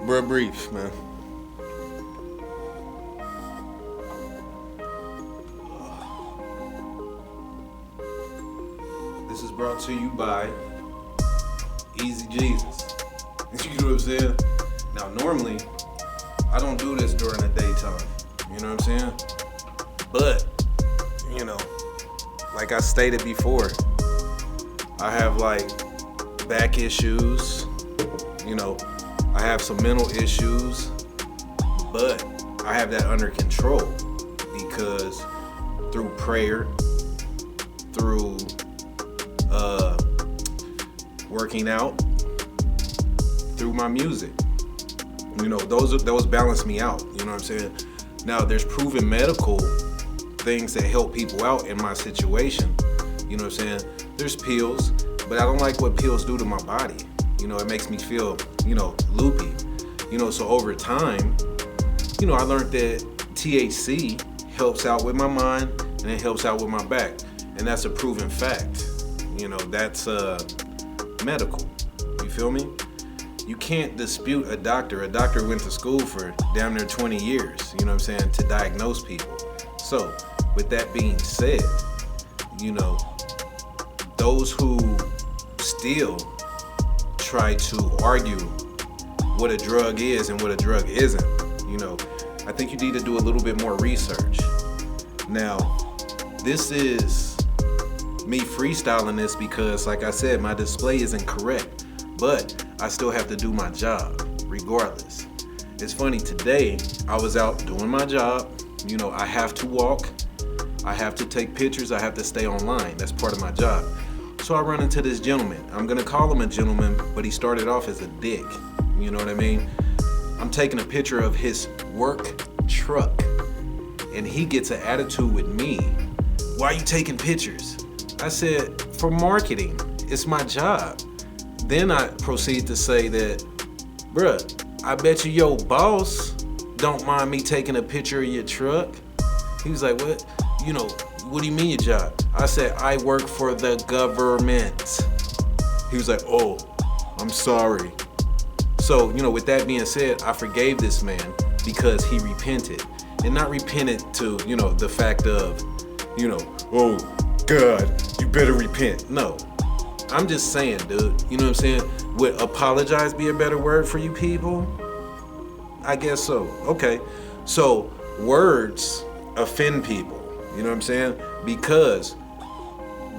Bruh, brief, man. This is brought to you by Easy Jesus. You know what I'm saying? Now, normally, I don't do this during the daytime. You know what I'm saying? But, you know, like I stated before, I have like back issues, you know, I have some mental issues, but I have that under control because through prayer, through working out, through my music, you know, those balance me out. You know what I'm saying? Now, there's proven medical things that help people out in my situation. You know what I'm saying? There's pills, but I don't like what pills do to my body. You know, it makes me feel, you know, loopy. You know, so over time, you know, I learned that THC helps out with my mind and it helps out with my back. And that's a proven fact. You know, that's medical. You feel me? You can't dispute a doctor. A doctor went to school for damn near 20 years, you know what I'm saying, to diagnose people. So, with that being said, you know, those who still try to argue what a drug is and what a drug isn't, you know, I think you need to do a little bit more research. Now, this is me freestyling this because, like I said, my display isn't correct, but I still have to do my job regardless. It's funny, today I was out doing my job. You know, I have to walk, I have to take pictures, I have to stay online. That's part of my job. So I run into this gentleman. I'm gonna call him a gentleman, but he started off as a dick. You know what I mean? I'm taking a picture of his work truck, and he gets an attitude with me. Why are you taking pictures? I said, for marketing, it's my job. Then I proceed to say that, bruh, I bet you your boss don't mind me taking a picture of your truck. He was like, what? You know, what do you mean your job? I said, I work for the government. He was like, oh, I'm sorry. So, you know, with that being said, I forgave this man because he repented. And not repented to, you know, the fact of, you know, oh, God, you better repent. No, I'm just saying, dude, you know what I'm saying? Would apologize be a better word for you people? I guess so. Okay. So words offend people, you know what I'm saying? Because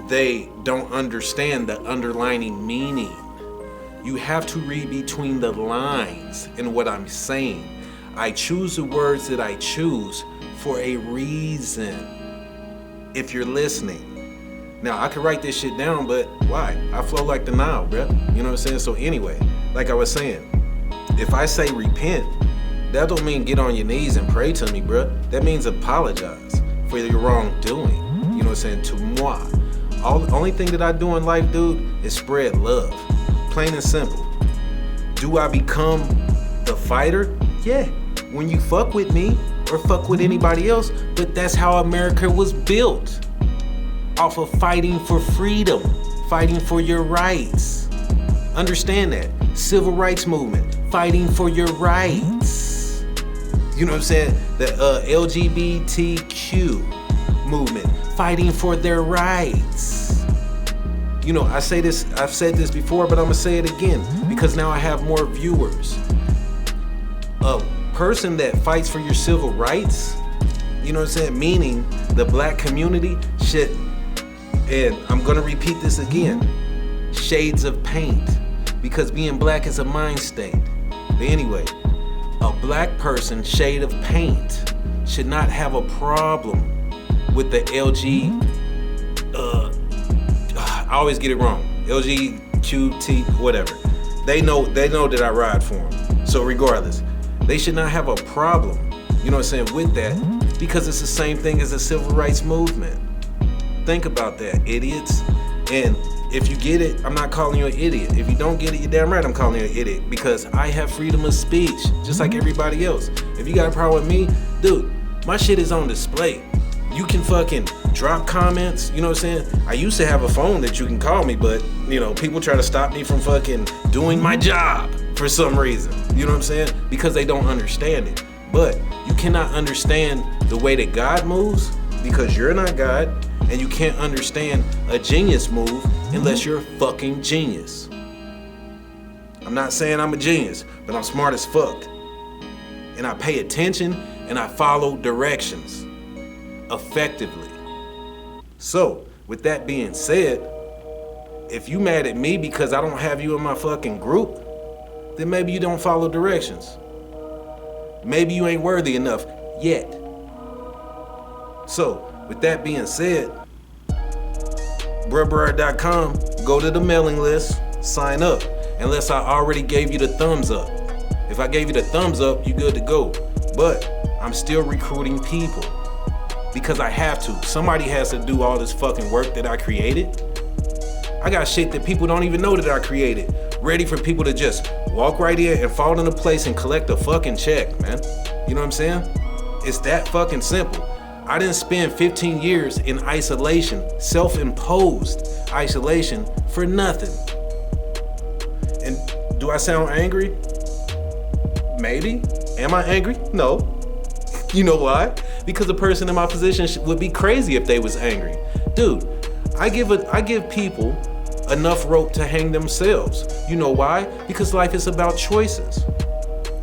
they don't understand the underlining meaning. You have to read between the lines in what I'm saying. I choose the words that I choose for a reason. If you're listening. Now, I could write this shit down, but why? I flow like the Nile, bruh. You know what I'm saying? So anyway, like I was saying, if I say repent, that don't mean get on your knees and pray to me, bruh. That means apologize for your wrongdoing. You know what I'm saying? To moi. Only thing that I do in life, dude, is spread love. Plain and simple. Do I become the fighter? Yeah. When you fuck with me or fuck with anybody else, but that's how America was built. Off of fighting for freedom, fighting for your rights. Understand that. Civil rights movement, fighting for your rights. You know what I'm saying? The LGBTQ movement, fighting for their rights. You know, I've said this before, but I'm gonna say it again because now I have more viewers. A person that fights for your civil rights, you know what I'm saying? Meaning the black community should, and I'm gonna repeat this again, shades of paint, because being black is a mind state. But anyway, a black person, shade of paint, should not have a problem with the I always get it wrong, LGQT, whatever. They know that I ride for them. So regardless, they should not have a problem, you know what I'm saying, with that, because it's the same thing as the civil rights movement. Think about that, idiots. And if you get it, I'm not calling you an idiot. If you don't get it, you're damn right I'm calling you an idiot, because I have freedom of speech, just like everybody else. If you got a problem with me, dude, my shit is on display. You can fucking drop comments, you know what I'm saying? I used to have a phone that you can call me, but, you know, people try to stop me from fucking doing my job. for some reason. You know what I'm saying? Because they don't understand it. But you cannot understand the way that God moves because you're not God, and you can't understand a genius move unless you're a fucking genius. I'm not saying I'm a genius, but I'm smart as fuck. And I pay attention and I follow directions effectively. So, with that being said, if you mad at me because I don't have you in my fucking group, then maybe you don't follow directions. Maybe you ain't worthy enough yet. So, with that being said, bruhbrr.com, go to the mailing list, sign up, unless I already gave you the thumbs up. If I gave you the thumbs up, you good to go. But I'm still recruiting people because I have to. Somebody has to do all this fucking work that I created. I got shit that people don't even know that I created, ready for people to just walk right in and fall into place and collect a fucking check, man. You know what I'm saying? It's that fucking simple. I didn't spend 15 years in isolation, self-imposed isolation for nothing. And do I sound angry? Maybe. Am I angry? No. You know why? Because a person in my position would be crazy if they was angry. Dude, I give people enough rope to hang themselves. You know why? Because life is about choices.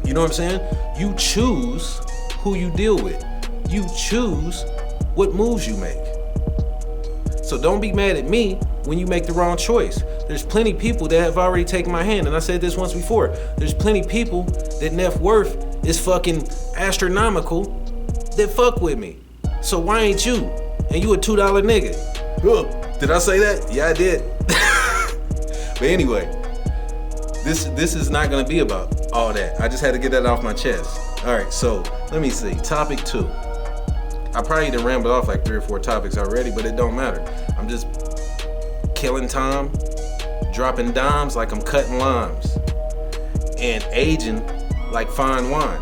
You know what I'm saying? You choose who you deal with. You choose what moves you make. So don't be mad at me when you make the wrong choice. There's plenty people that have already taken my hand, and I said this once before. There's plenty people that net worth is fucking astronomical that fuck with me. So why ain't you? And you a $2 nigga. Did I say that? Yeah, I did. But anyway, this is not gonna be about all that. I just had to get that off my chest. All right, so let me see. Topic 2. I probably done rambled off like 3 or 4 topics already, but it don't matter. I'm just killing time, dropping dimes like I'm cutting limes, and aging like fine wine.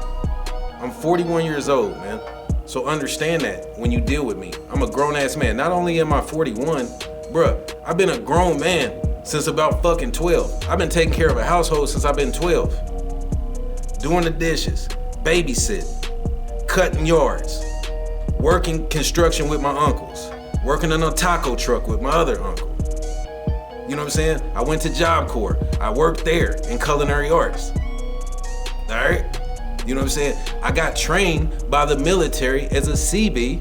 I'm 41 years old, man. So understand that when you deal with me. I'm a grown-ass man. Not only am I 41, bruh, I've been a grown man since about fucking 12. I've been taking care of a household since I've been 12. Doing the dishes, babysitting, cutting yards, working construction with my uncles, working in a taco truck with my other uncle. You know what I'm saying? I went to Job Corps. I worked there in culinary arts. All right? You know what I'm saying? I got trained by the military as a CB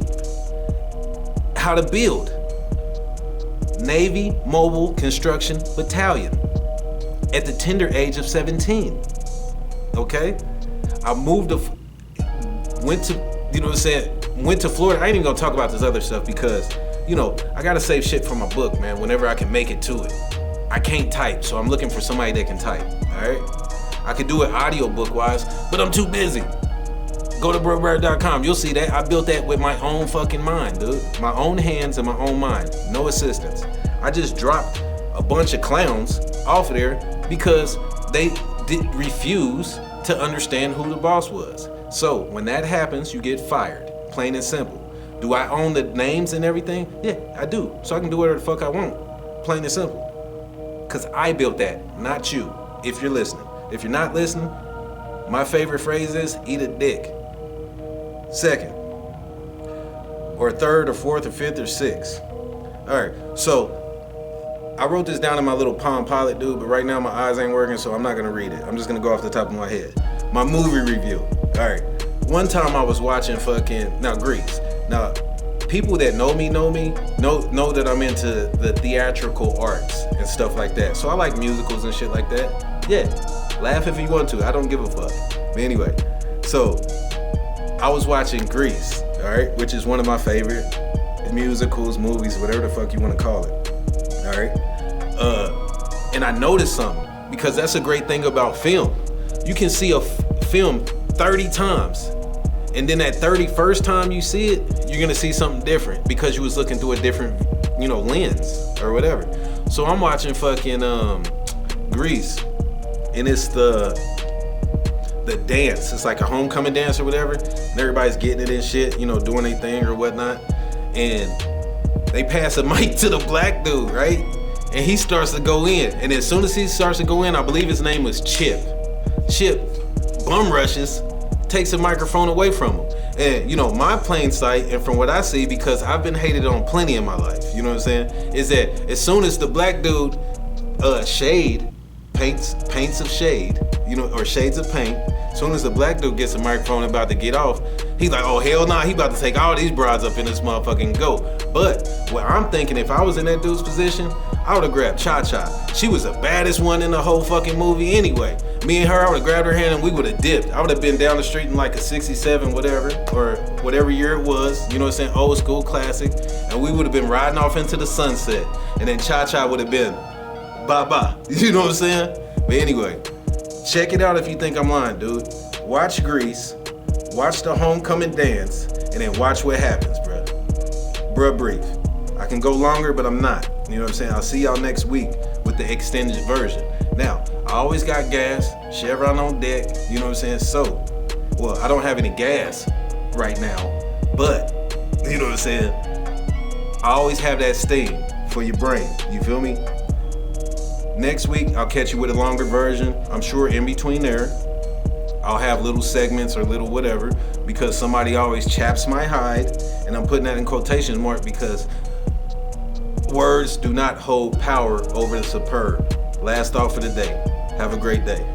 how to build. Navy Mobile Construction Battalion at the tender age of 17. Okay? I went to, you know what I'm saying, went to Florida. I ain't even gonna talk about this other stuff because, you know, I gotta save shit for my book, man, whenever I can make it to it. I can't type, so I'm looking for somebody that can type, all right? I could do it audiobook wise, but I'm too busy. Go to bruhbrr.com, you'll see that. I built that with my own fucking mind, dude. My own hands and my own mind, no assistance. I just dropped a bunch of clowns off of there because they did refuse to understand who the boss was. So when that happens, you get fired, plain and simple. Do I own the names and everything? Yeah, I do. So I can do whatever the fuck I want, plain and simple. Cause I built that, not you, if you're listening. If you're not listening, my favorite phrase is eat a dick. Second, or third, or fourth, or fifth, or sixth. All right, so I wrote this down in my little Palm Pilot, dude, but right now my eyes ain't working, so I'm not gonna read it. I'm just gonna go off the top of my head. My movie review. All right, one time I was watching Grease. Now, people that know me know that I'm into the theatrical arts and stuff like that. So I like musicals and shit like that. Yeah, laugh if you want to. I don't give a fuck. But anyway, so I was watching Grease, all right, which is one of my favorite musicals, movies, whatever the fuck you want to call it. All right, and I noticed something because that's a great thing about film. You can see a film 30 times. And then that 31st time you see it, you're gonna see something different because you was looking through a different, lens or whatever. So I'm watching fucking Grease, and it's the dance. It's like a homecoming dance or whatever, and everybody's getting it and shit, doing their thing or whatnot. And they pass a mic to the black dude, right? And he starts to go in. And as soon as he starts to go in, I believe his name was Chip. Chip bum rushes, takes a microphone away from him. And my plain sight, and from what I see, because I've been hated on plenty in my life, you know what I'm saying, is that as soon as the black dude paints of shade, or shades of paint, as soon as the black dude gets a microphone about to get off, he's like, oh hell nah, he about to take all these broads up in this motherfucker and go. But what I'm thinking, if I was in that dude's position, I would have grabbed Cha-Cha. She was the baddest one in the whole fucking movie anyway. Me and her, I would have grabbed her hand and we would have dipped. I would have been down the street in like a 67 whatever, or whatever year it was, you know what I'm saying, old school classic, and we would have been riding off into the sunset, and then Cha-Cha would have been bye-bye, you know what I'm saying? But anyway, check it out if you think I'm lying, dude. Watch Grease, watch the homecoming dance, and then watch what happens, bruh. Bruh brief. I can go longer, but I'm not. You know what I'm saying? I'll see y'all next week with the extended version. Now, I always got gas, Chevron on deck, you know what I'm saying? So, well, I don't have any gas right now, but, you know what I'm saying? I always have that sting for your brain, you feel me? Next week, I'll catch you with a longer version. I'm sure in between there, I'll have little segments or little whatever, because somebody always chaps my hide, and I'm putting that in quotation mark because words do not hold power over the superb. Last thought for the day. Have a great day.